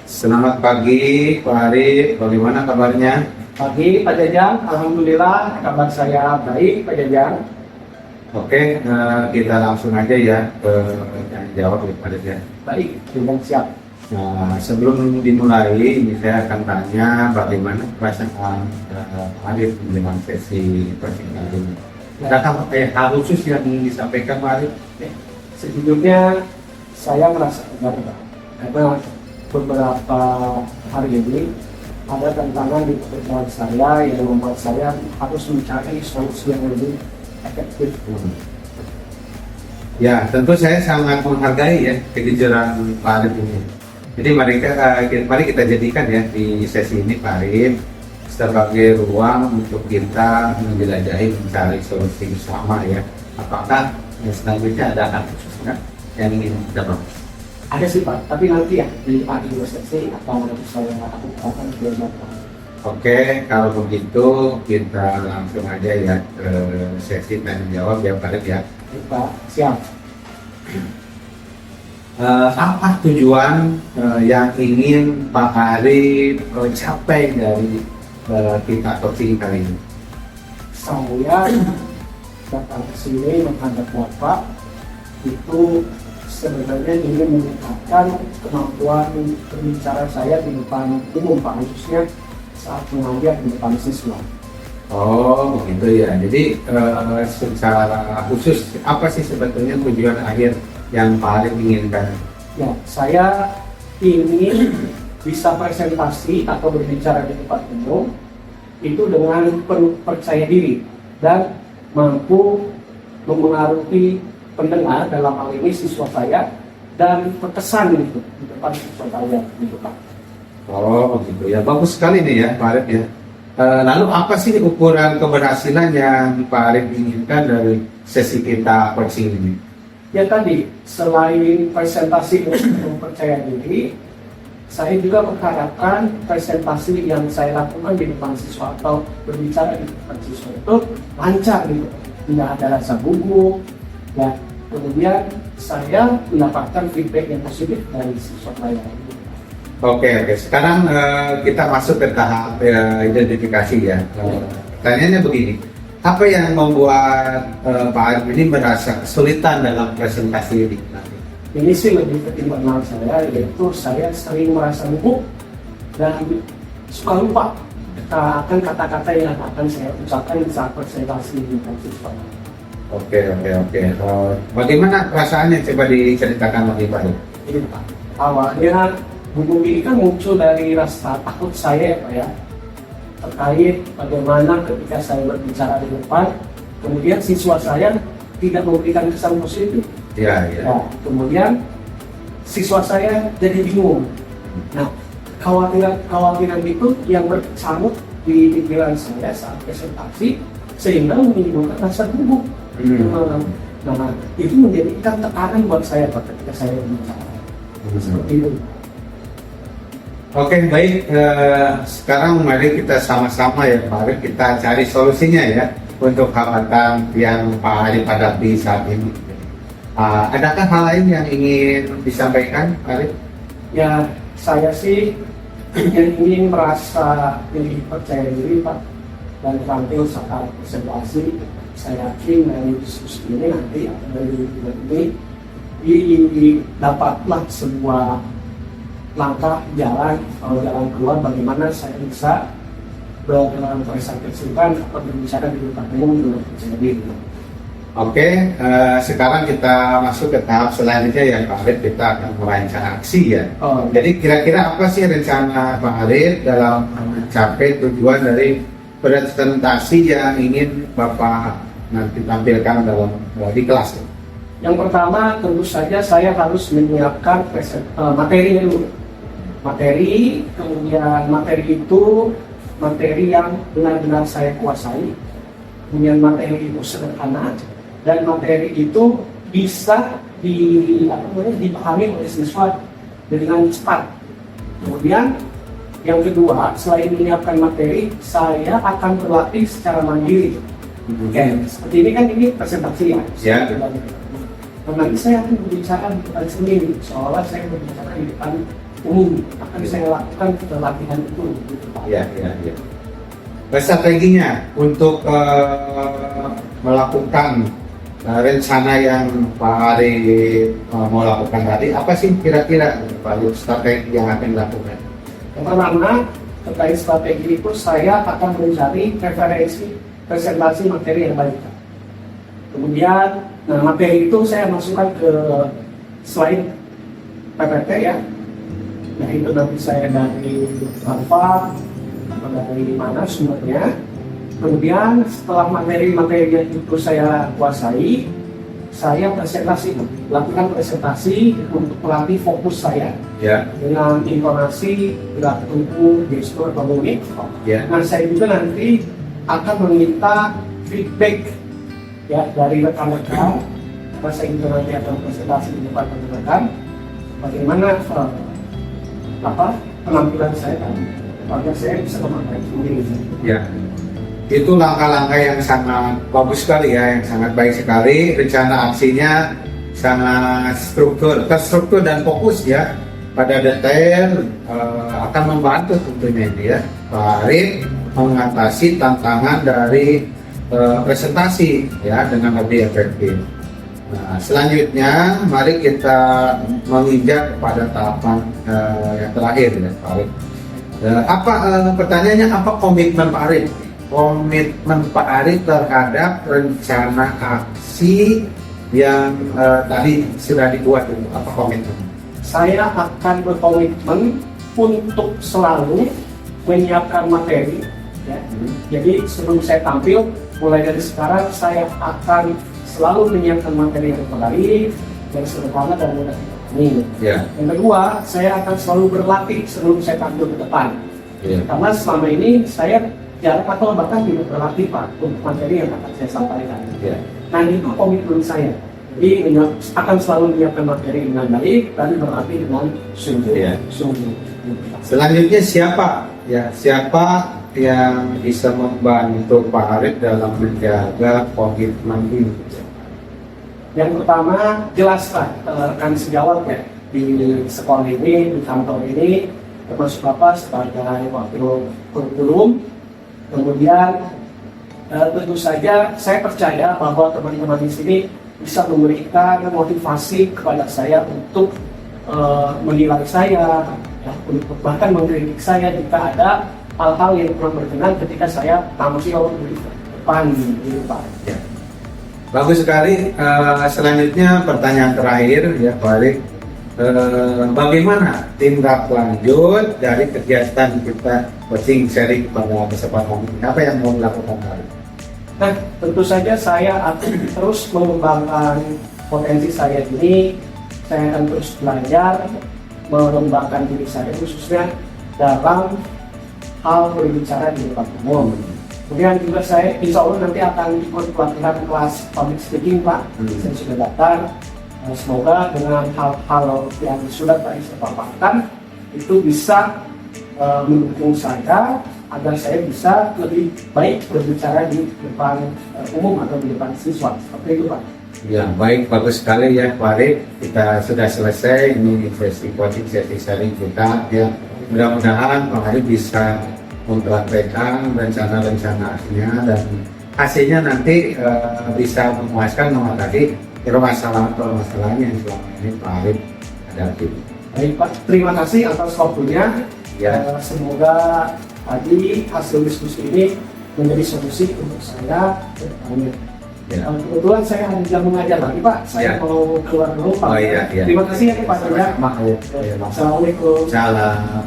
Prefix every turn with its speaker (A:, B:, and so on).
A: Selamat pagi, Pak Arif. Bagaimana kabarnya?
B: Pagi Pak Jajang, Alhamdulillah kabar saya baik Pak Jajang.
A: Oke, kita langsung aja ya ke yang jawab ya, Pak Arif ya.
B: Baik, sudah siap.
A: Nah, sebelum dimulai, ini saya akan tanya bagaimana perasaan Pak Arif dengan sesi persidangan ini. Adakah hal khusus yang ingin disampaikan Pak Arif?
B: Sejujurnya saya merasa keberatan karena beberapa hari ini ada tantangan di pekerjaan saya yang membuat saya harus mencari solusi yang lebih efektif.
A: Ya, tentu saya sangat menghargai ya kejujuran Pak Arif ini. Jadi mari kita jadikan ya di sesi ini Pak Arif sebagai ruang untuk kita menjelajahi mencari solusi bersama ya. Apakah selanjutnya ada hal khususnya yang ingin kita bahas?
B: Ada sih Pak, tapi nanti ya di akhir sesi atau nanti saya akan belajar.
A: Oke, kalau begitu kita langsung aja ya ke sesi tanya jawab ya Pak Arif ya.
B: Pak, siap.
A: Apa tujuan yang ingin Pak Arif capai dari kita coaching kali ini?
B: Saya datang ke sini menghadap Bapak itu sebenarnya ingin meningkatkan kemampuan berbicara saya di depan umum Pak, khususnya saat mengajar di depan siswa.
A: Oh begitu ya. Jadi secara khusus apa sih sebetulnya tujuan akhir yang Pak Arif inginkan?
B: Ya, saya ingin bisa presentasi atau berbicara di depan umum itu dengan penuh percaya diri dan mampu mempengaruhi pendengar, dalam hal ini siswa saya, dan berkesan gitu di depan siswa saya gitu Pak.
A: Oh begitu ya, bagus sekali nih ya Pak Arif ya. Lalu apa sih ukuran keberhasilan yang Pak Arif inginkan dari sesi kita coaching ini?
B: Ya tadi, selain presentasi untuk percaya diri, saya juga mengharapkan presentasi yang saya lakukan di depan siswa atau berbicara di depan siswa itu lancar gitu, tidak ada rasa gugup. Ya, kemudian saya mendapatkan feedback yang positif dari siswa saya.
A: Oke. Sekarang kita masuk ke tahap identifikasi ya. Pertanyaannya begini, apa yang membuat Pak Arif ini merasa kesulitan dalam presentasi ini?
B: Ini sih lebih ke internal saya, yaitu saya sering merasa gugup dan suka lupa akan kata-kata yang akan saya ucapkan saat presentasi di depan siswa.
A: Oke. Bagaimana perasaannya? Coba diceritakan lebih banyak.
B: Ini Pak, awalnya gugup ini kan muncul dari rasa takut saya Pak ya, terkait bagaimana ketika saya berbicara di depan, kemudian siswa saya tidak memberikan kesan positif.
A: Ya.
B: Nah, kemudian siswa saya jadi bingung. Nah, kekhawatiran itu yang berkecamuk di pikiran saya saat presentasi sehingga menimbulkan rasa gugup. Nah, itu menjadikan tekanan buat saya Pak ketika saya berbicara. Seperti itu.
A: Oke, baik. Sekarang mari kita sama-sama ya Pak Arif, kita cari solusinya ya untuk hambatan yang Pak Arif hadapi saat ini. Adakah hal lain yang ingin disampaikan Pak Arif?
B: Ya, saya sih ingin merasa lebih percaya diri Pak, dan tampil saat presentasi. Saya yakin dari diskusi ini nanti atau dari ini dapatlah sebuah langkah jalan keluar bagaimana saya bisa dalam presentasi atau berbicara di depan umum dengan percaya diri.
A: Oke, sekarang kita masuk ke tahap selanjutnya ya Pak Arif, kita akan merancang aksi ya. Jadi kira-kira apa sih rencana Pak Arif dalam mencapai tujuan dari presentasi yang ingin Bapak nanti tampilkan di kelas?
B: Yang pertama tentu saja saya harus menyiapkan materi dulu. Kemudian materi itu materi yang benar-benar saya kuasai. Kemudian materi itu sederhana dan materi itu bisa dipahami oleh siswa dengan cepat. Kemudian yang kedua, selain menyiapkan materi, saya akan berlatih secara mandiri. Seperti ini kan ini presentasi ya.
A: Ya.
B: Nanti saya akan berbicara di depan sendiri, seolah saya berbicara di depan umum akan saya lakukan latihan itu. Gitu, Pak.
A: Ya, ya, ya. Strateginya untuk melakukan rencana yang Pak Ari mau lakukan tadi, apa sih kira-kira Pak Ari, strategi yang akan dilakukan?
B: Yang pertama, terkait strategi itu saya akan mencari referensi presentasi materi yang baik. Kemudian, nah materi itu saya masukkan ke slide PPT ya. Nah itu nanti saya dari apa, dari mana sumbernya. Kemudian setelah materi-materi itu saya kuasai, saya presentasi, lakukan presentasi untuk melatih fokus saya
A: Ya,
B: dengan informasi, gerak tubuh, gestur, atau mimik.
A: ya,
B: Nah saya juga nanti akan meminta feedback ya dari rekan-rekan. Karena saya juga nanti akan presentasi di depan rekan-rekan. Bagaimana penampilan saya kan, agar saya bisa memakai sendiri.
A: ya. Itu langkah-langkah yang sangat bagus sekali ya, yang sangat baik sekali. Rencana aksinya sangat terstruktur dan fokus ya, pada detail, akan membantu tentunya ini ya Pak Arif mengatasi tantangan dari presentasi ya dengan lebih efektif. Nah, selanjutnya mari kita menginjak kepada tahapan yang terakhir ya Pak Arif. Pertanyaannya apa komitmen Pak Arif? Komitmen Pak Arif terhadap rencana aksi yang tadi sudah dibuat itu, apa komitmen?
B: Saya akan berkomitmen untuk selalu menyiapkan materi ya. Jadi sebelum saya tampil, mulai dari sekarang saya akan selalu menyiapkan materi yang terbaik, yang sederhana dan mudah dipahami.
A: Ya.
B: Yang kedua, saya akan selalu berlatih sebelum saya tampil ke depan.
A: Ya.
B: Karena selama ini saya jarang atau bahkan tidak berlatih Pak untuk materi yang akan saya sampaikan.
A: Ya.
B: Nah itu komitmen saya. Jadi akan selalu menyiapkan materi dengan baik dan berlatih dengan sungguh.
A: Ya.
B: Sungguh.
A: Selanjutnya siapa yang bisa membantu Pak Arif dalam menjaga komitmen ini?
B: Yang pertama, jelaslah rekan sejawat ya di sekolah ini, di kantor ini, termasuk Bapak sebagai wakil kurikulum. Kemudian tentu saja saya percaya bahwa teman-teman di sini bisa memberikan motivasi kepada saya untuk menilai saya, ya, untuk bahkan mengkritik saya jika ada hal-hal yang kurang berkenan ketika saya tampil di depan gitu Pak.
A: Ya. Bagus sekali. Selanjutnya pertanyaan terakhir ya Pak Arif. Bagaimana tindak lanjut dari kegiatan kita coaching sharing pada kesempatan ini? Apa yang mau dilakukan Pak Arif?
B: Nah, tentu saja saya akan terus mengembangkan potensi saya ini. Saya akan terus belajar, mengembangkan diri saya khususnya dalam hal berbicara di depan umum. Kemudian juga saya insya Allah nanti akan ikut pelatihan kelas public speaking Pak. Saya sudah daftar. Semoga dengan hal-hal yang sudah tadi saya paparkan itu bisa mendukung saya agar saya bisa lebih baik berbicara di depan umum atau di depan siswa. Seperti itu Pak.
A: Ya baik, bagus sekali ya Pak Arif. Kita sudah selesai ini sesi coaching, sesi sharing kita ya. Mudah-mudahan Pak Arif bisa mempraktekkan rencana-rencananya dan hasilnya nanti bisa memuaskan nomor tadi permasalahan yang selama ini Pak Arif hadapi. Baik
B: Pak, terima kasih atas waktunya.
A: Ya.
B: Semoga tadi hasil diskusi ini menjadi solusi untuk saya ke depannya.
A: Ya.
B: Kebetulan saya ada jam mengajar lagi Pak. Saya
A: Ya.
B: mau keluar dulu Pak.
A: Oh, iya, iya.
B: Terima kasih ya Pak.
A: Maaf.
B: Assalamualaikum.
A: Salam.